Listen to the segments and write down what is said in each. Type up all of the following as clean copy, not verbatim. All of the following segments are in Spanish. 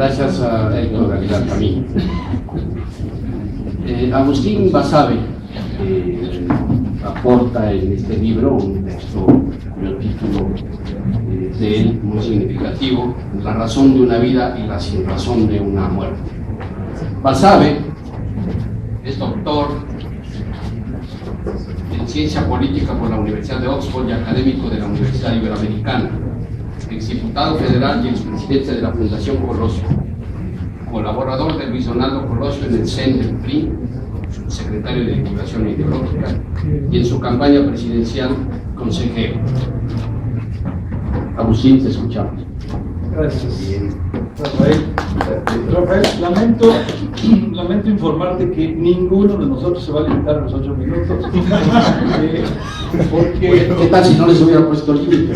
Gracias a Héctor Aguilar Camín. Agustín Basabe aporta en este libro un texto cuyo título de él muy significativo: La razón de una vida y la sin razón de una muerte. Basabe es doctor en ciencia política por la Universidad de Oxford y académico de la Universidad Iberoamericana, exdiputado federal y expresidente de la Fundación Colosio, colaborador de Luis Donaldo Colosio en el CEN del PRI, secretario de Divulgación Ideológica, y en su campaña presidencial, consejero. Agustín, te escuchamos. Gracias, Rafael. Rafael, lamento informarte que ninguno de nosotros se va a limitar a los 8 minutos. ¿Qué tal si no les hubiera puesto límite?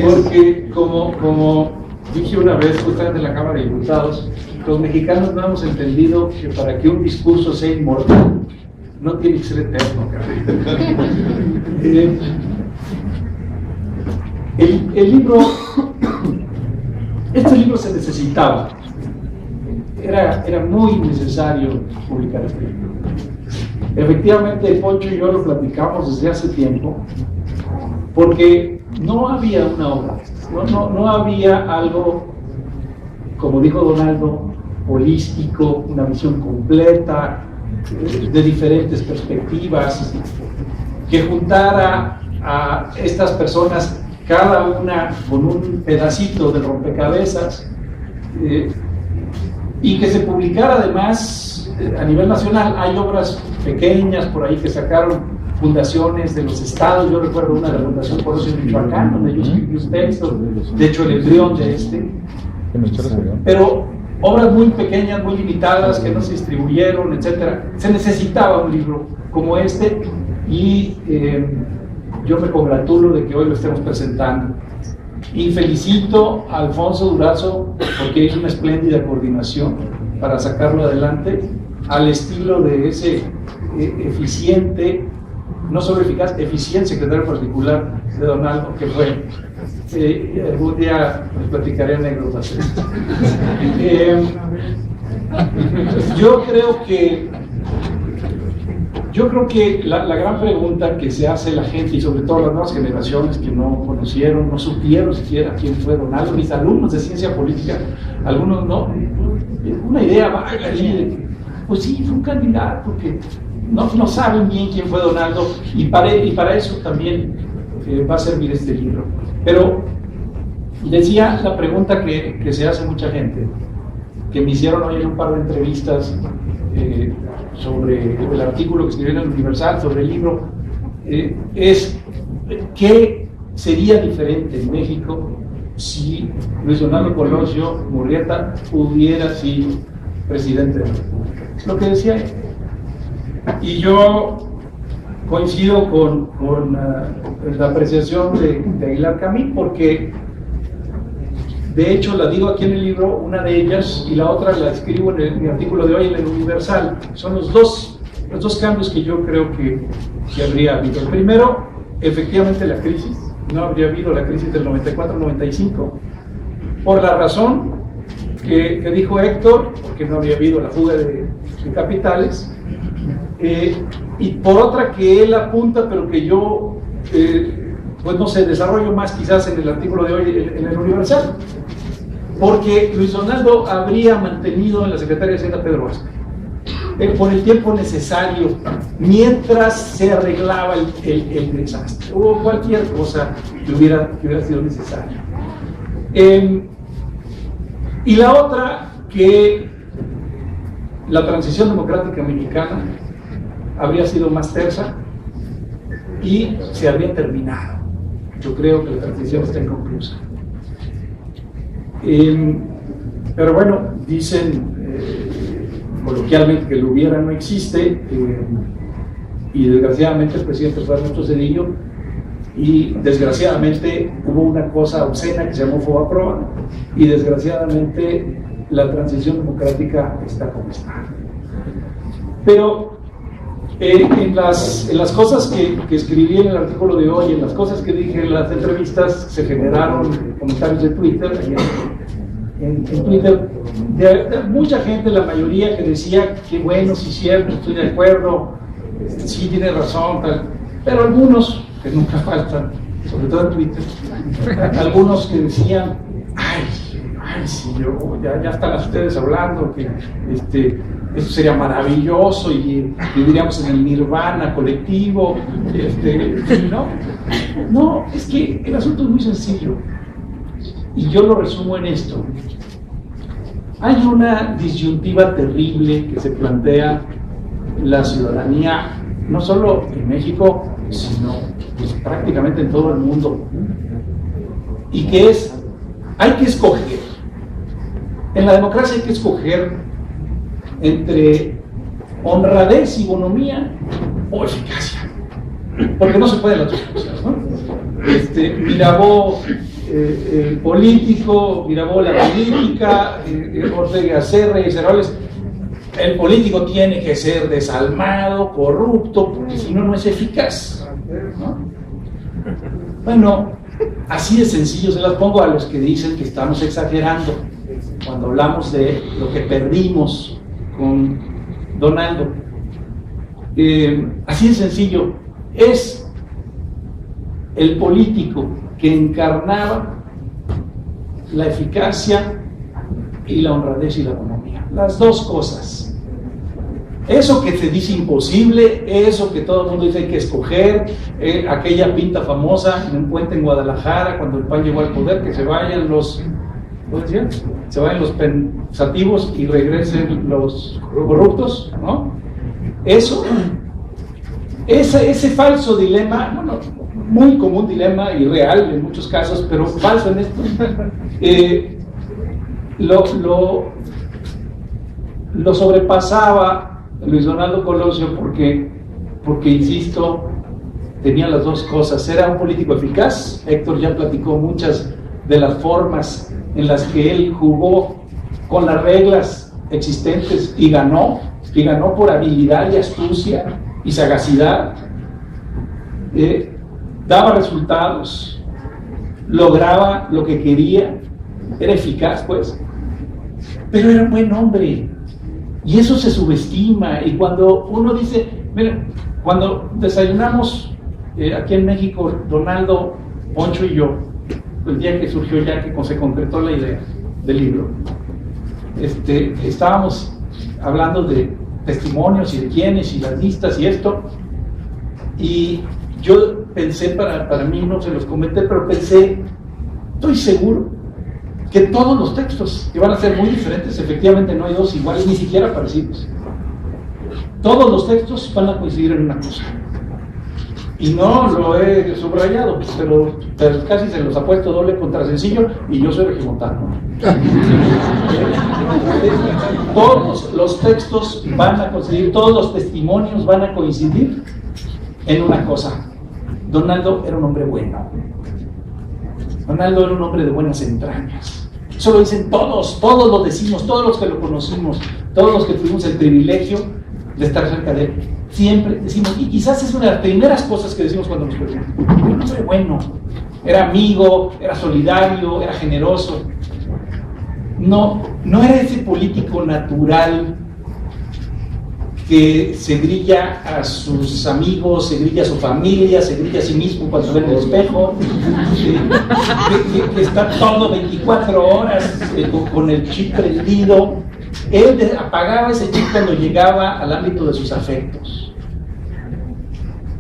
Porque, como dije una vez justamente en la Cámara de Diputados, los mexicanos no hemos entendido que para que un discurso sea inmortal, no tiene que ser eterno. Este libro se necesitaba, era muy necesario publicar este libro. Efectivamente, Poncho y yo lo platicamos desde hace tiempo, porque no había una obra, no había algo, como dijo Donaldo, holístico, una visión completa, de diferentes perspectivas, que juntara a estas personas, cada una con un pedacito de rompecabezas, y que se publicara además a nivel nacional. Hay obras pequeñas por ahí que sacaron fundaciones de los estados. Yo recuerdo una de la Fundación Colosio de Michoacán, donde yo escribí un texto, de hecho el embrión de este, pero obras muy pequeñas, muy limitadas, que no se distribuyeron, etcétera. Se necesitaba un libro como este, y yo me congratulo de que hoy lo estemos presentando. Y felicito a Alfonso Durazo porque hizo una espléndida coordinación para sacarlo adelante al estilo de ese eficiente, no solo eficaz, eficiente secretario particular de Donaldo, que fue. Algún día les platicaré anécdotas. Yo creo que la gran pregunta que se hace la gente, y sobre todo las nuevas generaciones que no conocieron, no supieron siquiera quién fue Donaldo, mis alumnos de ciencia política, algunos no, una idea vaga de que, pues sí, fue un candidato, porque no saben bien quién fue Donaldo, y para eso también va a servir este libro. Pero decía la pregunta que se hace mucha gente, que me hicieron hoy en un par de entrevistas sobre el artículo que escribí en el Universal, sobre el libro, es ¿qué sería diferente en México si Luis Donaldo Colosio Murrieta hubiera sido presidente de la República? Es lo que decía él. Y yo coincido con la apreciación de Aguilar Camín, porque de hecho la digo aquí en el libro, una de ellas, y la otra la escribo en mi artículo de hoy en el Universal. Son los dos cambios que yo creo que habría habido. El primero, efectivamente, la crisis. No habría habido la crisis del 94-95, por la razón que dijo Héctor, porque no habría habido la fuga de capitales, y por otra que él apunta, pero que yo pues no sé, desarrollo más quizás en el artículo de hoy en el Universal, porque Luis Donaldo habría mantenido en la Secretaría de Hacienda Pedro Vázquez por el tiempo necesario mientras se arreglaba el desastre o cualquier cosa que hubiera sido necesaria. Y la otra, que la transición democrática mexicana habría sido más tersa y se habría terminado. Yo creo que la transición está inconclusa. Pero bueno, dicen coloquialmente que lo hubiera no existe, y desgraciadamente el presidente fue Ernesto Zedillo, y desgraciadamente hubo una cosa obscena que se llamó Fobaproa, y desgraciadamente la transición democrática está como está. Pero En las cosas que escribí en el artículo de hoy, en las cosas que dije en las entrevistas, se generaron comentarios de Twitter. En Twitter, de mucha gente, la mayoría que decía que bueno, sí, cierto, estoy de acuerdo, sí tiene razón, tal. Pero algunos, que nunca faltan, sobre todo en Twitter, algunos que decían, ay, sí, ya están ustedes hablando, que esto sería maravilloso y viviríamos en el nirvana colectivo, no, es que el asunto es muy sencillo y yo lo resumo en esto. Hay una disyuntiva terrible que se plantea la ciudadanía, no solo en México, sino pues, prácticamente en todo el mundo, y que es, hay que escoger. En la democracia hay que escoger entre honradez y bonomía o eficacia, porque no se pueden las dos cosas, ¿no? Mirabeau político, Mirabeau la política, Ortega Serra y Ceroles, el político tiene que ser desalmado, corrupto, porque si no, no es eficaz, ¿no? Bueno, así de sencillo se las pongo a los que dicen que estamos exagerando cuando hablamos de lo que perdimos con Donaldo. Así de sencillo, es el político que encarnaba la eficacia y la honradez y la economía, las dos cosas. Eso que se dice imposible, eso que todo el mundo dice hay que escoger, aquella pinta famosa en un puente en Guadalajara cuando el PAN llegó al poder, que se vayan los pensativos y regresen los corruptos, ¿no? Ese falso dilema, bueno, muy común dilema y real en muchos casos, pero falso en esto, lo sobrepasaba Luis Donaldo Colosio porque, insisto, tenía las dos cosas. Era un político eficaz. Héctor ya platicó muchas de las formas en las que él jugó con las reglas existentes y ganó por habilidad y astucia y sagacidad. Daba resultados, lograba lo que quería, era eficaz, pues, pero era un buen hombre. Y eso se subestima. Y cuando uno dice, miren, cuando desayunamos aquí en México, Donaldo, Poncho y yo, el día que surgió ya que se concretó la idea del libro, estábamos hablando de testimonios y de quiénes y las listas y esto, y yo pensé, para mí no se los comenté, pero pensé, estoy seguro que todos los textos, que van a ser muy diferentes, efectivamente no hay dos iguales, ni siquiera parecidos, todos los textos van a coincidir en una cosa, y no lo he subrayado, pero casi se los ha puesto doble contra sencillo, y yo soy regimontano. Todos los textos van a coincidir, todos los testimonios van a coincidir en una cosa: Donaldo era un hombre bueno. Donaldo era un hombre de buenas entrañas. Eso lo dicen todos lo decimos, todos los que lo conocimos, todos los que tuvimos el privilegio de estar cerca de él. Siempre decimos, y quizás es una de las primeras cosas que decimos cuando nos preguntan: era un hombre bueno, era amigo, era solidario, era generoso. No era ese político natural que se grilla a sus amigos, se grilla a su familia, se grilla a sí mismo cuando ve en el espejo, que está todo 24 horas con el chip prendido. Él apagaba ese chip cuando llegaba al ámbito de sus afectos.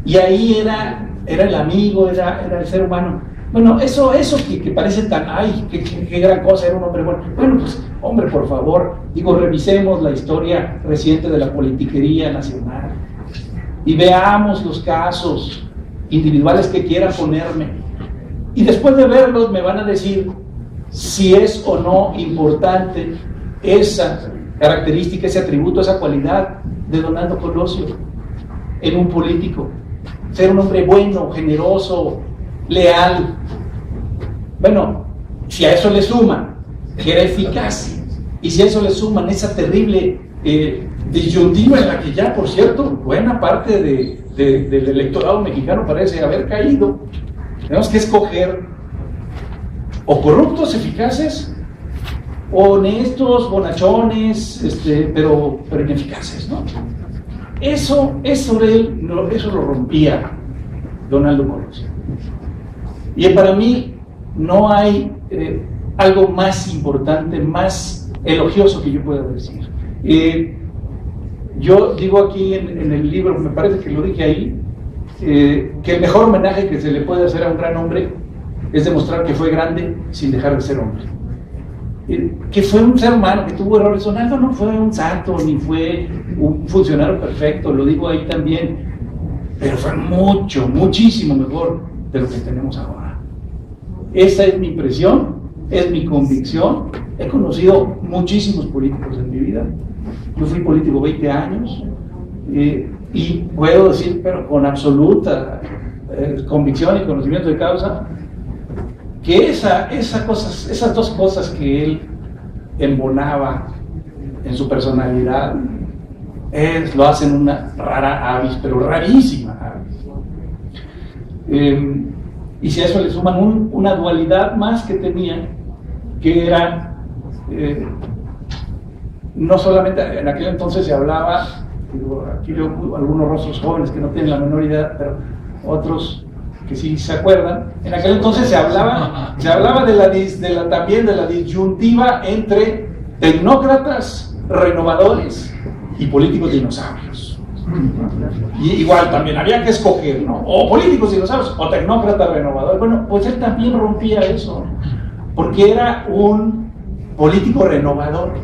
Y ahí era el amigo, era el ser humano. Bueno, eso que parece tan, ay, qué gran cosa, era un hombre bueno. Bueno, pues, hombre, por favor, revisemos la historia reciente de la politiquería nacional y veamos los casos individuales que quieran ponerme. Y después de verlos me van a decir si es o no importante esa característica, ese atributo, esa cualidad de Donaldo Colosio en un político. Ser un hombre bueno, generoso, leal. Bueno, si a eso le suman que era eficaz, y si a eso le suman esa terrible disyuntiva en la que ya, por cierto, buena parte del electorado mexicano parece haber caído. Tenemos que escoger o corruptos eficaces o honestos, bonachones, pero ineficaces, ¿no? Eso lo rompía Donaldo Colosio. Y para mí no hay algo más importante, más elogioso que yo pueda decir. Yo digo aquí en el libro, me parece que lo dije ahí, que el mejor homenaje que se le puede hacer a un gran hombre es demostrar que fue grande sin dejar de ser hombre. Que fue un ser humano, que tuvo errores. Donaldo no fue un santo, ni fue un funcionario perfecto, lo digo ahí también, pero fue muchísimo mejor de lo que tenemos ahora. Esa es mi impresión, es mi convicción. He conocido muchísimos políticos en mi vida. Yo fui político 20 años y puedo decir, pero con absoluta convicción y conocimiento de causa, que esas dos cosas que él embonaba en su personalidad lo hacen una rara avis, pero rarísima avis. Y si a eso le suman una dualidad más que tenía, que era no solamente en aquel entonces se hablaba, aquí veo algunos rostros jóvenes que no tienen la menor idea, pero otros que sí se acuerdan, en aquel entonces se hablaba también de la disyuntiva entre tecnócratas renovadores y políticos dinosaurios. Y igual también había que escoger, ¿no? O políticos dinosaurios o tecnócratas renovadores. Bueno, pues él también rompía eso, porque era un político renovador.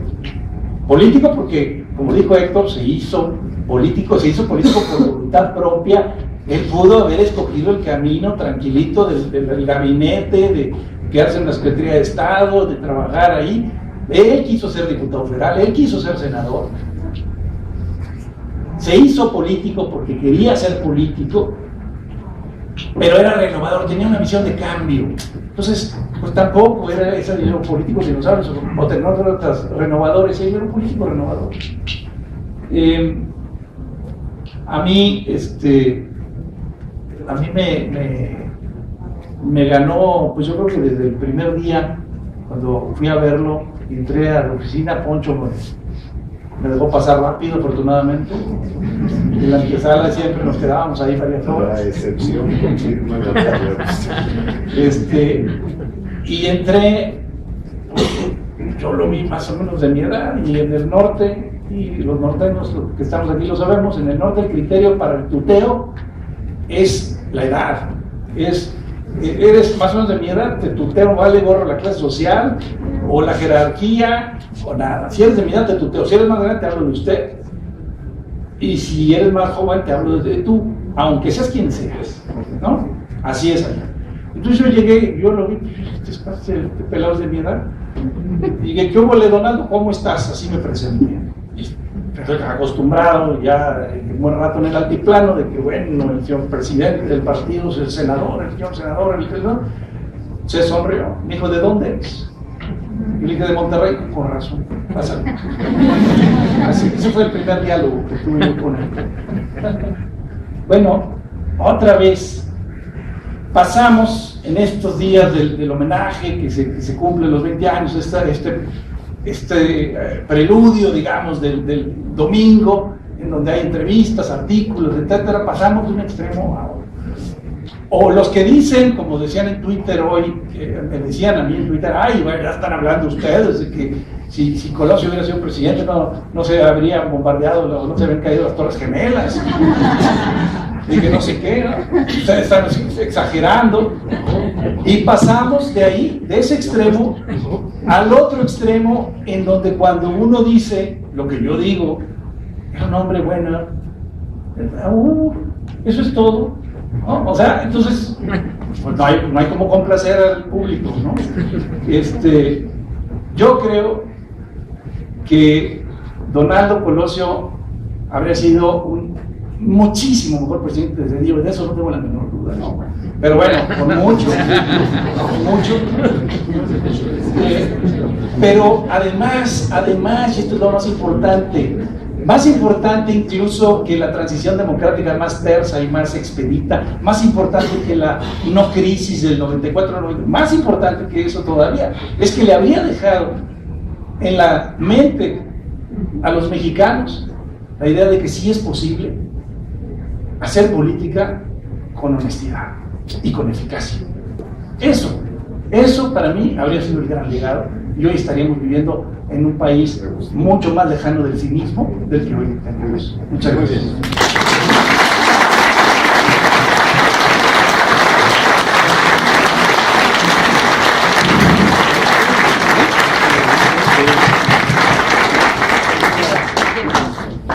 Político porque, como dijo Héctor, se hizo político por voluntad propia. Él pudo haber escogido el camino tranquilito del gabinete, de quedarse en la Secretaría de Estado, de trabajar ahí. Él quiso ser diputado federal, él quiso ser senador. Se hizo político porque quería ser político, pero era renovador, tenía una visión de cambio. Entonces, pues tampoco era ese políticos dinosaurios o tecnócratas renovadores, él era un político renovador. A mí me ganó, pues yo creo que desde el primer día, cuando fui a verlo, entré a la oficina, Poncho me dejó pasar rápido, afortunadamente. En la antesala siempre nos quedábamos ahí varias horas. La excepción confirma la regla. Y entré, yo lo vi más o menos de mi edad, y en el norte, y los norteños que estamos aquí lo sabemos, en el norte el criterio para el tuteo es la edad. Eres más o menos de mi edad, te tuteo, vale gorro la clase social o la jerarquía o nada. Si eres de mi edad te tuteo, si eres más grande te hablo de usted, y si eres más joven te hablo de tú, aunque seas quien seas, ¿no? Así es allá. Entonces yo llegué, yo lo vi, este pelado de mi edad, y dije, ¿qué hubo, Donaldo? ¿Cómo estás? Así me presenté. Estoy acostumbrado ya un buen rato en el altiplano de que, bueno, el señor presidente del partido, el senador, el señor senador, se sonrió. Me dijo, ¿de dónde eres? Yo le dije, de Monterrey. Con razón, pásale. Así que ese fue el primer diálogo que tuve con él. Bueno, otra vez pasamos en estos días del homenaje que se cumplen los 20 años, este preludio, digamos, del domingo, en donde hay entrevistas, artículos, etcétera. Pasamos de un extremo a otro. O los que dicen, como decían en Twitter hoy, me decían a mí en Twitter, ay, bueno, ya están hablando ustedes de que si Colosio hubiera sido presidente no se habrían bombardeado, no se habrían caído las Torres Gemelas, y que no sé qué, ¿no? Ustedes están exagerando. Y pasamos de ahí, de ese extremo, al otro extremo, en donde cuando uno dice lo que yo digo, es un hombre bueno, eso es todo, ¿no? O sea, entonces, pues no hay como complacer al público, ¿no? Yo creo que Donaldo Colosio habría sido un muchísimo mejor presidente de Dios, de eso no tengo la menor duda, ¿no? Pero bueno, con mucho, pero además, y esto es lo más importante incluso que la transición democrática más tersa y más expedita, más importante que la no crisis del 94, más importante que eso todavía, es que le habría dejado en la mente a los mexicanos la idea de que sí es posible hacer política con honestidad y con eficacia. Eso para mí habría sido el gran legado, y hoy estaríamos viviendo en un país mucho más lejano del cinismo del que hoy tenemos. Muchas gracias.